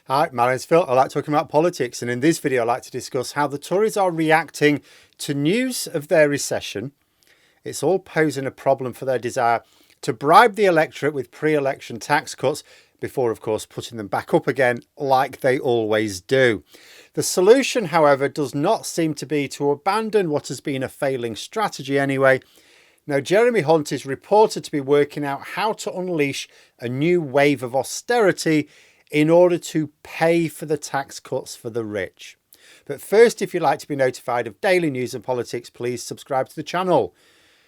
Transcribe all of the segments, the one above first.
Hi, my name's Phil. I like talking about politics, and in this video I like to discuss how the Tories are reacting to news of their recession. It's all posing a problem for their desire to bribe the electorate with pre-election tax cuts before, of course, putting them back up again like they always do. The solution, however, does not seem to be to abandon what has been a failing strategy anyway. Now, Jeremy Hunt is reported to be working out how to unleash a new wave of austerity in order to pay for the tax cuts for the rich. But first, if you'd like to be notified of daily news and politics, please subscribe to the channel.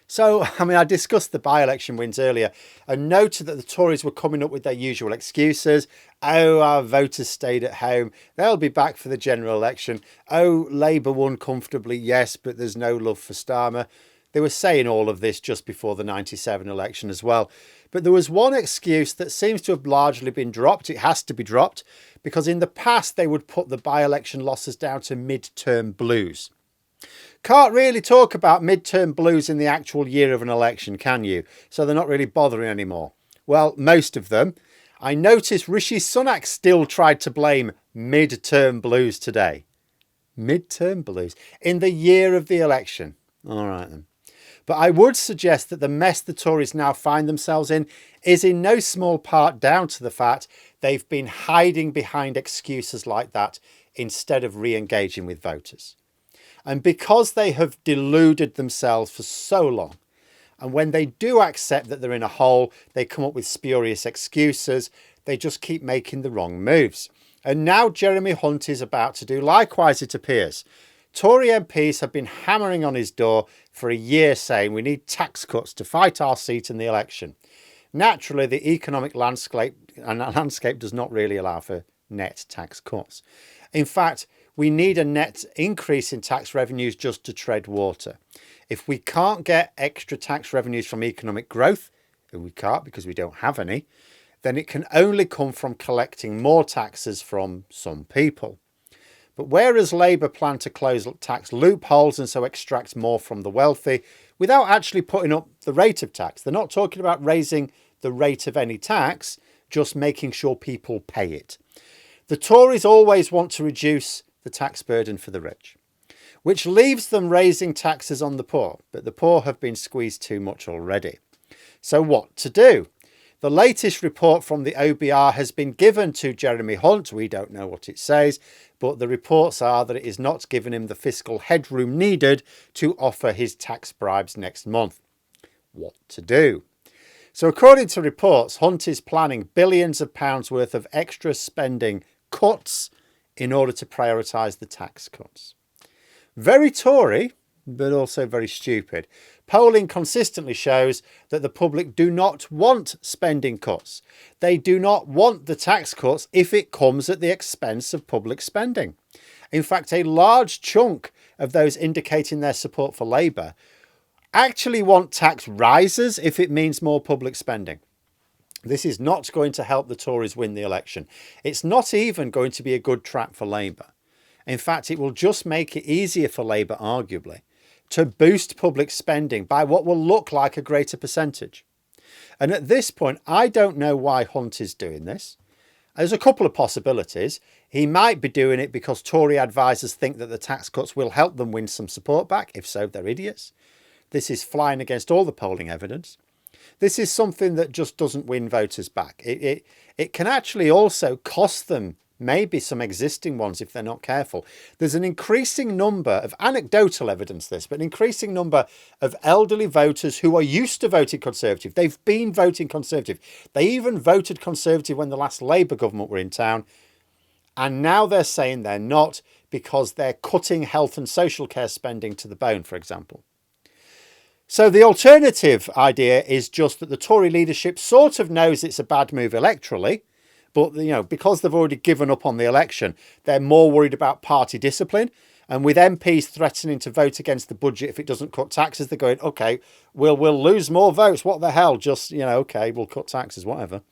So, I discussed the by-election wins earlier and noted that the Tories were coming up with their usual excuses. Oh, our voters stayed at home. They'll be back for the general election. Oh, Labour won comfortably, yes, but there's no love for Starmer. They were saying all of this just before the 97 election as well. But there was one excuse that seems to have largely been dropped. It has to be dropped because in the past they would put the by-election losses down to mid-term blues. Can't really talk about mid-term blues in the actual year of an election, can you? So they're not really bothering anymore. Well, most of them. I noticed Rishi Sunak still tried to blame mid-term blues today. Mid-term blues in the year of the election. All right then. But I would suggest that the mess the Tories now find themselves in is in no small part down to the fact they've been hiding behind excuses like that instead of re-engaging with voters. And because they have deluded themselves for so long, and when they do accept that they're in a hole, they come up with spurious excuses, they just keep making the wrong moves. And now Jeremy Hunt is about to do likewise, it appears. Tory MPs have been hammering on his door for a year saying we need tax cuts to fight our seat in the election. Naturally, the economic landscape does not really allow for net tax cuts. In fact, we need a net increase in tax revenues just to tread water. If we can't get extra tax revenues from economic growth, and we can't because we don't have any, then it can only come from collecting more taxes from some people. But whereas Labour plan to close tax loopholes and so extract more from the wealthy without actually putting up the rate of tax, they're not talking about raising the rate of any tax, just making sure people pay it. The Tories always want to reduce the tax burden for the rich, which leaves them raising taxes on the poor, but the poor have been squeezed too much already. So what to do? The latest report from the OBR has been given to Jeremy Hunt. We don't know what it says, but the reports are that it is not giving him the fiscal headroom needed to offer his tax bribes next month. What to do? So according to reports, Hunt is planning billions of pounds worth of extra spending cuts in order to prioritise the tax cuts. Very Tory, but also very stupid. Polling consistently shows that the public do not want spending cuts. They do not want the tax cuts if it comes at the expense of public spending. In fact, a large chunk of those indicating their support for Labour actually want tax rises if it means more public spending. This is not going to help the Tories win the election. It's not even going to be a good trap for Labour. In fact, it will just make it easier for Labour, arguably, to boost public spending by what will look like a greater percentage. And at this point, I don't know why Hunt is doing this. There's a couple of possibilities. He might be doing it because Tory advisors think that the tax cuts will help them win some support back. If so, they're idiots. This is flying against all the polling evidence. This is something that just doesn't win voters back. It can actually also cost them maybe some existing ones if they're not careful. There's an increasing number of anecdotal evidence this, but an increasing number of elderly voters who are used to voting Conservative. They've been voting Conservative. They even voted Conservative when the last Labour government were in town. And now they're saying they're not because they're cutting health and social care spending to the bone, for example. So the alternative idea is just that the Tory leadership sort of knows it's a bad move electorally, but because they've already given up on the election, they're more worried about party discipline. And with MPs threatening to vote against the budget if it doesn't cut taxes, they're going, okay, we'll lose more votes. What the hell? Just, okay, we'll cut taxes, whatever.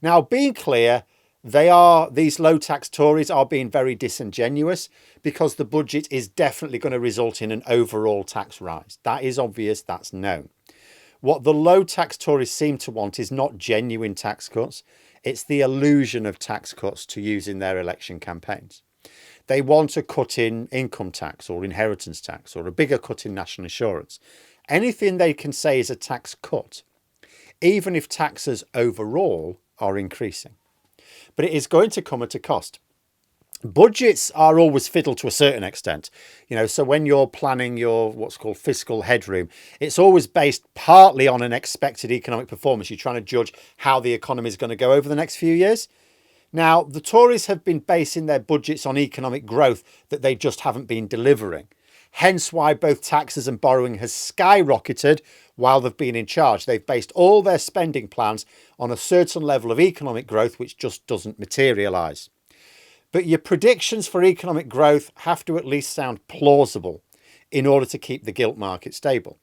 Now, being clear, these low tax Tories are being very disingenuous because the budget is definitely going to result in an overall tax rise. That is obvious. That's known. What the low tax Tories seem to want is not genuine tax cuts. It's the illusion of tax cuts to use in their election campaigns. They want a cut in income tax or inheritance tax or a bigger cut in national insurance. Anything they can say is a tax cut, even if taxes overall are increasing. But it is going to come at a cost. Budgets are always fiddled to a certain extent, so when you're planning your what's called fiscal headroom, it's always based partly on an expected economic performance. You're trying to judge how the economy is going to go over the next few years. Now, the Tories have been basing their budgets on economic growth that they just haven't been delivering. Hence why both taxes and borrowing has skyrocketed while they've been in charge. They've based all their spending plans on a certain level of economic growth, which just doesn't materialise. But your predictions for economic growth have to at least sound plausible in order to keep the gilt market stable.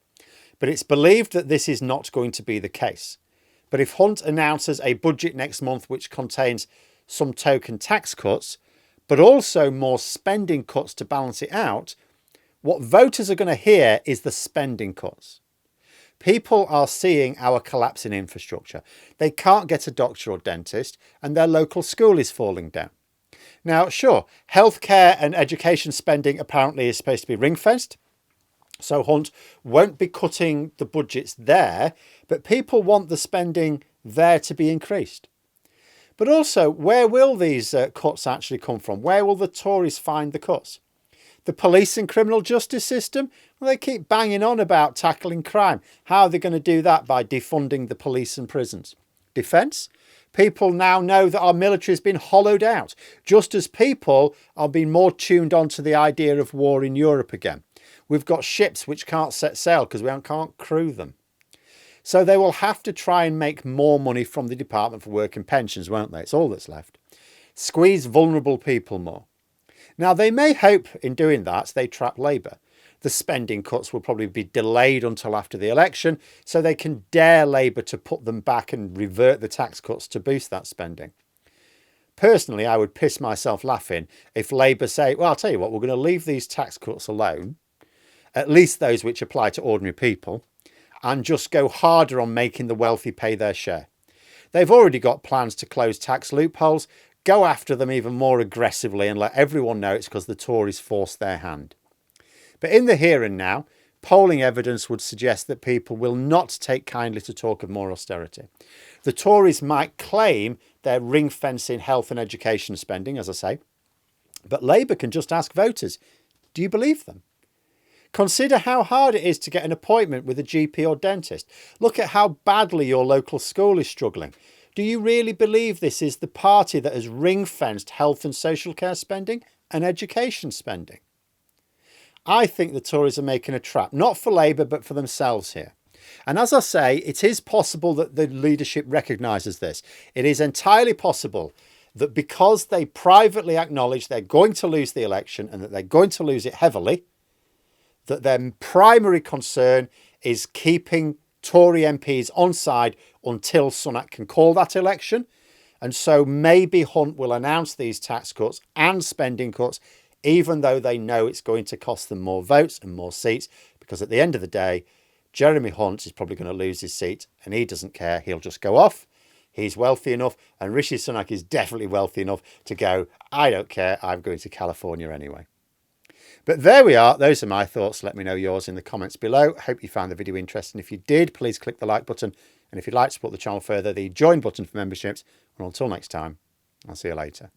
But it's believed that this is not going to be the case. But if Hunt announces a budget next month which contains some token tax cuts, but also more spending cuts to balance it out, what voters are going to hear is the spending cuts. People are seeing our collapse in infrastructure. They can't get a doctor or dentist, and their local school is falling down. Now, sure, healthcare and education spending apparently is supposed to be ring-fenced, so Hunt won't be cutting the budgets there, but people want the spending there to be increased. But also, where will these cuts actually come from? Where will the Tories find the cuts? The police and criminal justice system? Well, they keep banging on about tackling crime. How are they going to do that? By defunding the police and prisons. Defence? People now know that our military has been hollowed out, just as people are being more tuned on to the idea of war in Europe again. We've got ships which can't set sail because we can't crew them. So they will have to try and make more money from the Department for Work and Pensions, won't they? It's all that's left. Squeeze vulnerable people more. Now, they may hope in doing that they trap Labour. The spending cuts will probably be delayed until after the election, so they can dare Labour to put them back and revert the tax cuts to boost that spending. Personally, I would piss myself laughing if Labour say, well, I'll tell you what, we're going to leave these tax cuts alone, at least those which apply to ordinary people, and just go harder on making the wealthy pay their share. They've already got plans to close tax loopholes. Go after them even more aggressively and let everyone know it's because the Tories forced their hand. But in the here and now, polling evidence would suggest that people will not take kindly to talk of more austerity. The Tories might claim they're ring-fencing health and education spending, as I say, but Labour can just ask voters, do you believe them? Consider how hard it is to get an appointment with a GP or dentist. Look at how badly your local school is struggling. Do you really believe this is the party that has ring-fenced health and social care spending and education spending? I think the Tories are making a trap, not for Labour, but for themselves here. And as I say, it is possible that the leadership recognises this. It is entirely possible that because they privately acknowledge they're going to lose the election and that they're going to lose it heavily, that their primary concern is keeping Tory MPs on side until Sunak can call that election. And so maybe Hunt will announce these tax cuts and spending cuts, even though they know it's going to cost them more votes and more seats, because at the end of the day, Jeremy Hunt is probably going to lose his seat and he doesn't care. He'll just go off. He's wealthy enough, and Rishi Sunak is definitely wealthy enough to go, I don't care, I'm going to California anyway. But there we are. Those are my thoughts. Let me know yours in the comments below. Hope you found the video interesting. If you did, please click the like button. And if you'd like to support the channel further, the join button for memberships. And until next time, I'll see you later.